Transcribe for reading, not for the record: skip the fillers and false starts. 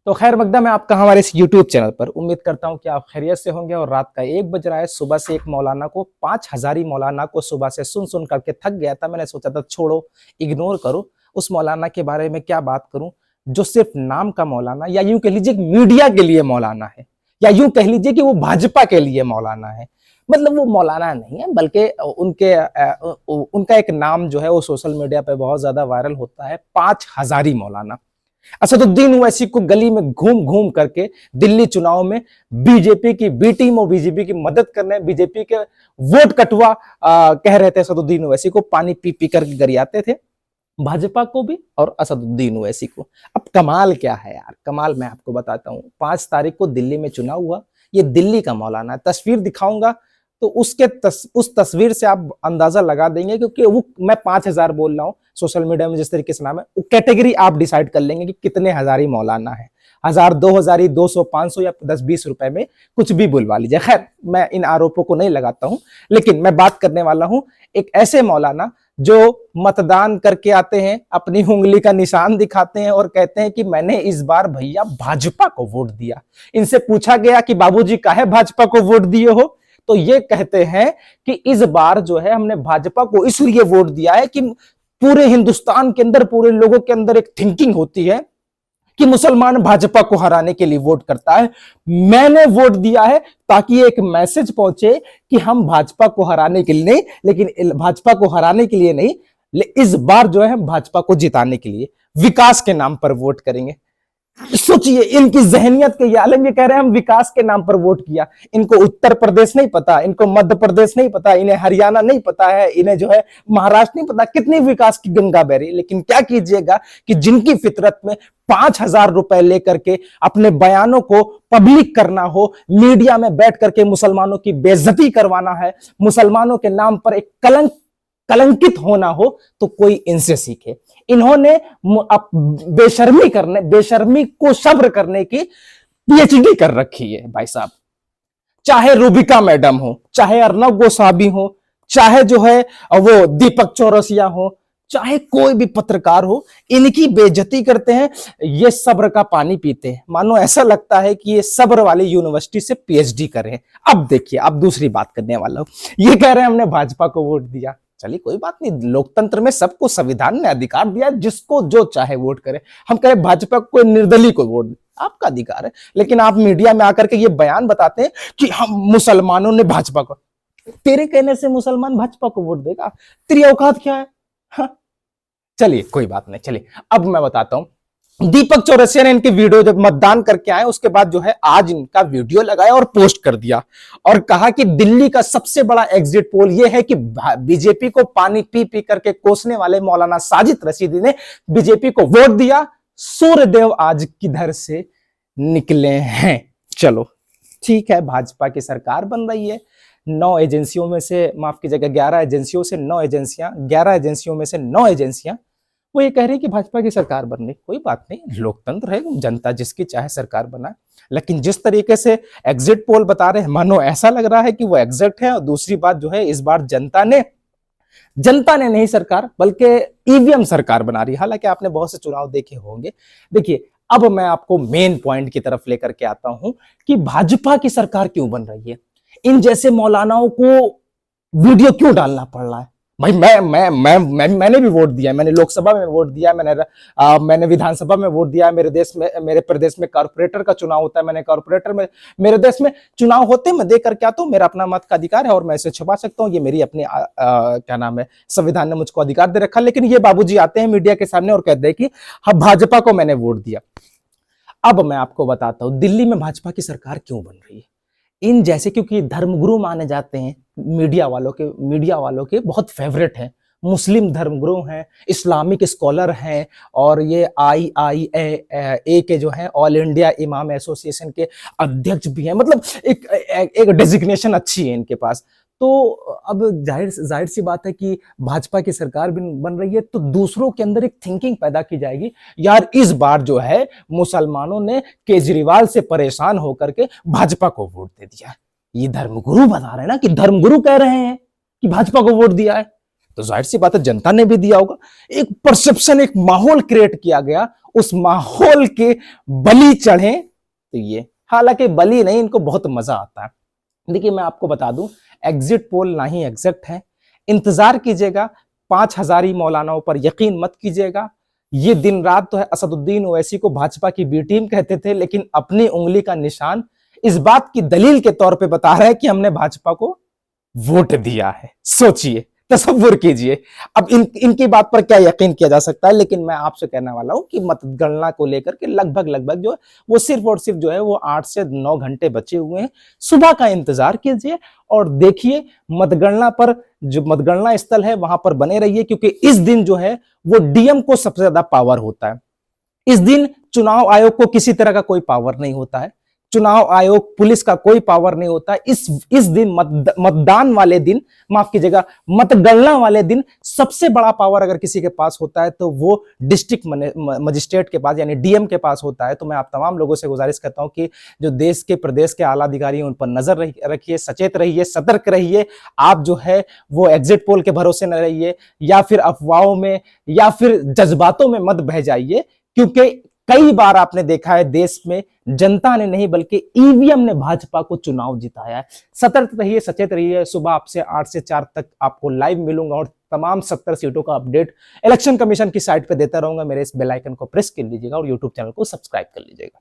तो खैर मकदम है आपका हमारे इस यूट्यूब चैनल पर। उम्मीद करता हूं कि आप खैरियत से होंगे। और रात का 1 बज रहा है। सुबह से एक मौलाना को 5 हजारी मौलाना को सुबह से सुन सुन करके थक गया था। मैंने सोचा था छोड़ो, इग्नोर करो, उस मौलाना के बारे में क्या बात करूं जो सिर्फ नाम का मौलाना, या यूं कह लीजिए मीडिया के लिए मौलाना है, या यूं कह लीजिए कि वो भाजपा के लिए मौलाना है। मतलब वो मौलाना नहीं है, बल्कि उनका एक नाम जो है वो सोशल मीडिया पे बहुत ज्यादा वायरल होता है, 5 हजारी मौलाना। असदुद्दीन ओवैसी को गली में घूम घूम करके दिल्ली चुनाव में बीजेपी की बी टीम और बीजेपी की मदद करने, बीजेपी के वोट कटवा कह रहे थे। असदुद्दीन ओवैसी को पानी पी पी करके गरियाते थे, भाजपा को भी और असदुद्दीन ओवैसी को। अब कमाल क्या है यार, कमाल मैं आपको बताता हूं। 5 तारीख को दिल्ली में चुनाव हुआ। ये दिल्ली का मौलाना, तस्वीर दिखाऊंगा तो उस तस्वीर से आप अंदाजा लगा देंगे, क्योंकि वो मैं 5 हजार बोल रहा हूँ, सोशल मीडिया में जिस तरीके से नाम है वो कैटेगरी आप डिसाइड कर लेंगे कि कितने हजारी मौलाना है। 1000, 2000, 200, 500 या 10-20 रुपए में कुछ भी बुलवा लीजिए। खैर मैं इन आरोपों को नहीं लगाता हूं, लेकिन मैं बात करने वाला हूं एक ऐसे मौलाना जो मतदान करके आते हैं, अपनी उंगली का निशान दिखाते हैं और कहते हैं कि मैंने इस बार भैया भाजपा को वोट दिया। इनसे पूछा गया कि बाबूजी काहे भाजपा को वोट दिए हो, तो ये कहते हैं कि इस बार जो है हमने भाजपा को इसलिए वोट दिया है कि पूरे हिंदुस्तान के अंदर, पूरे लोगों के अंदर एक थिंकिंग होती है कि मुसलमान भाजपा को हराने के लिए वोट करता है। मैंने वोट दिया है ताकि एक मैसेज पहुंचे कि हम भाजपा को हराने के लिए नहीं, लेकिन भाजपा को हराने के लिए नहीं, इस बार जो है भाजपा को जिताने के लिए, विकास के नाम पर वोट करेंगे। सोचिए इनकी जहनियत के ये आलम, ये कह रहे हैं हम विकास के नाम पर वोट किया। इनको उत्तर प्रदेश नहीं पता, इनको मध्य प्रदेश नहीं पता, इन्हें हरियाणा नहीं पता है, इन्हें जो है महाराष्ट्र नहीं पता, कितनी विकास की गंगा बह रही। लेकिन क्या कीजिएगा कि जिनकी फितरत में 5 हजार रुपए लेकर के अपने बयानों को पब्लिक करना हो, मीडिया में बैठ करके मुसलमानों की बेइज्जती करवाना है, मुसलमानों के नाम पर एक कलंकित होना हो, तो कोई इनसे सीखे। इन्होंने बेशर्मी को सब्र करने की पीएचडी कर रखी है भाई साहब। चाहे रूबिका मैडम हो, चाहे अर्नब गोस्वामी हो, चाहे जो है वो दीपक चौरसिया हो, चाहे कोई भी पत्रकार हो, इनकी बेइज्जती करते हैं, ये सब्र का पानी पीते हैं। मानो ऐसा लगता है कि ये सब्र वाली यूनिवर्सिटी से पीएचडी करें। अब देखिए, अब दूसरी बात करने वाला हूं। ये कह रहे हैं हमने भाजपा को वोट दिया। चलिए कोई बात नहीं, लोकतंत्र में सबको संविधान ने अधिकार दिया है, जिसको जो चाहे वोट करे। हम कहें भाजपा को, निर्दलीय को वोट दे, आपका अधिकार है। लेकिन आप मीडिया में आकर के ये बयान बताते हैं कि हम मुसलमानों ने भाजपा को, तेरे कहने से मुसलमान भाजपा को वोट देगा? तेरी औकात क्या है? हाँ? चलिए कोई बात नहीं, चलिए अब मैं बताता हूं। दीपक चौरसिया ने इनके वीडियो जब मतदान करके आए, उसके बाद जो है आज इनका वीडियो लगाया और पोस्ट कर दिया और कहा कि दिल्ली का सबसे बड़ा एग्जिट पोल यह है कि बीजेपी को पानी पी पी करके कोसने वाले मौलाना साजिद रशीदी ने बीजेपी को वोट दिया। सूर्यदेव आज किधर से निकले हैं? चलो ठीक है, भाजपा की सरकार बन रही है। 9 एजेंसियों में से, माफ कीजिएगा, 11 एजेंसियों से 9 एजेंसियां, 11 एजेंसियों में से 9 एजेंसियां वो ये कह रही है कि भाजपा की सरकार बन रही। कोई बात नहीं, लोकतंत्र है, जनता जिसकी चाहे सरकार बनाए। लेकिन जिस तरीके से एग्जिट पोल बता रहे हैं, मानो ऐसा लग रहा है कि वो एग्जिट है। और दूसरी बात जो है, इस बार जनता ने नहीं सरकार, बल्कि ईवीएम सरकार बना रही है। हालांकि आपने बहुत से चुनाव देखे होंगे। देखिए अब मैं आपको मेन पॉइंट की तरफ लेकर के आता हूं कि भाजपा की सरकार क्यों बन रही है। इन जैसे मौलानाओं को वीडियो क्यों डालना पड़ रहा है? भाई मैंने भी वोट दिया, मैंने लोकसभा में वोट दिया, मैंने विधानसभा में वोट दिया। मेरे प्रदेश में कॉर्पोरेटर का चुनाव होता है, मैंने कॉर्पोरेटर में, मेरे देश में चुनाव होते मैं देख करके आता हूं। मेरा अपना मत का अधिकार है और मैं इसे छुपा सकता हूं, ये मेरी अपनी क्या नाम है, संविधान ने मुझको अधिकार दे रखा। लेकिन ये बाबूजी आते हैं मीडिया के सामने और कहते हैं कि हाँ भाजपा को मैंने वोट दिया। अब मैं आपको बताता हूं दिल्ली में भाजपा की सरकार क्यों बन रही है। इन जैसे, क्योंकि धर्मगुरु माने जाते हैं, मीडिया वालों के बहुत फेवरेट हैं, मुस्लिम धर्मगुरु हैं, इस्लामिक स्कॉलर हैं, और ये IIA के जो है ऑल इंडिया इमाम एसोसिएशन के अध्यक्ष भी हैं। मतलब एक डेजिग्नेशन अच्छी है इनके पास। तो अब जाहिर सी बात है कि भाजपा की सरकार बन रही है, तो दूसरों के अंदर एक थिंकिंग पैदा की जाएगी, यार इस बार जो है मुसलमानों ने केजरीवाल से परेशान होकर के भाजपा को वोट दे दिया। ये धर्मगुरु बता रहे हैं ना, कि धर्मगुरु कह रहे हैं कि भाजपा को वोट दिया है, तो जाहिर सी बात है जनता ने भी दिया होगा। एक परसेप्शन, एक माहौल क्रिएट किया गया उस माहौल के बलि चढ़े तो ये, हालांकि बलि नहीं, इनको बहुत मजा आता है। देखिए मैं आपको बता दूं, एग्जिट पोल ना ही एग्जैक्ट है, इंतजार कीजिएगा, 5 हजारी मौलानाओं पर यकीन मत कीजिएगा। ये दिन रात तो है, असदुद्दीन ओवैसी को भाजपा की बी टीम कहते थे, लेकिन अपनी उंगली का निशान इस बात की दलील के तौर पे बता रहे हैं कि हमने भाजपा को वोट दिया है। सोचिए, तसव्वुर कीजिए, अब इनकी बात पर क्या यकीन किया जा सकता है। लेकिन मैं आपसे कहने वाला हूं कि मतगणना को लेकर के लगभग जो है वो सिर्फ और सिर्फ जो है वो 8 से 9 घंटे बचे हुए हैं। सुबह का इंतजार कीजिए और देखिए, मतगणना पर जो मतगणना स्थल है वहां पर बने रहिए, क्योंकि इस दिन जो है वो डीएम को सबसे ज्यादा पावर होता है। इस दिन चुनाव आयोग को किसी तरह का कोई पावर नहीं होता है, चुनाव आयोग, पुलिस का कोई पावर नहीं होता। इस दिन मतदान वाले दिन, माफ कीजिएगा, मतगणना वाले दिन सबसे बड़ा पावर अगर किसी के पास होता है तो वो डिस्ट्रिक्ट मजिस्ट्रेट के पास यानी डीएम के पास होता है। तो मैं आप तमाम लोगों से गुजारिश करता हूं कि जो देश के प्रदेश के आला अधिकारी हैं उन पर नजर रखिए, सचेत रहिए, सतर्क रहिए। आप जो है वो एग्जिट पोल के भरोसे न रहिए, या फिर अफवाहों में या फिर जज्बातों में मत बह जाइए, क्योंकि कई बार आपने देखा है देश में जनता ने नहीं बल्कि ईवीएम ने भाजपा को चुनाव जिताया है। सतर्क रहिए, सचेत रहिए। सुबह आपसे 8 से 4 तक आपको लाइव मिलूंगा और तमाम 70 सीटों का अपडेट इलेक्शन कमीशन की साइट पे देता रहूंगा। मेरे इस बेल आइकन को प्रेस कर लीजिएगा और यूट्यूब चैनल को सब्सक्राइब कर लीजिएगा।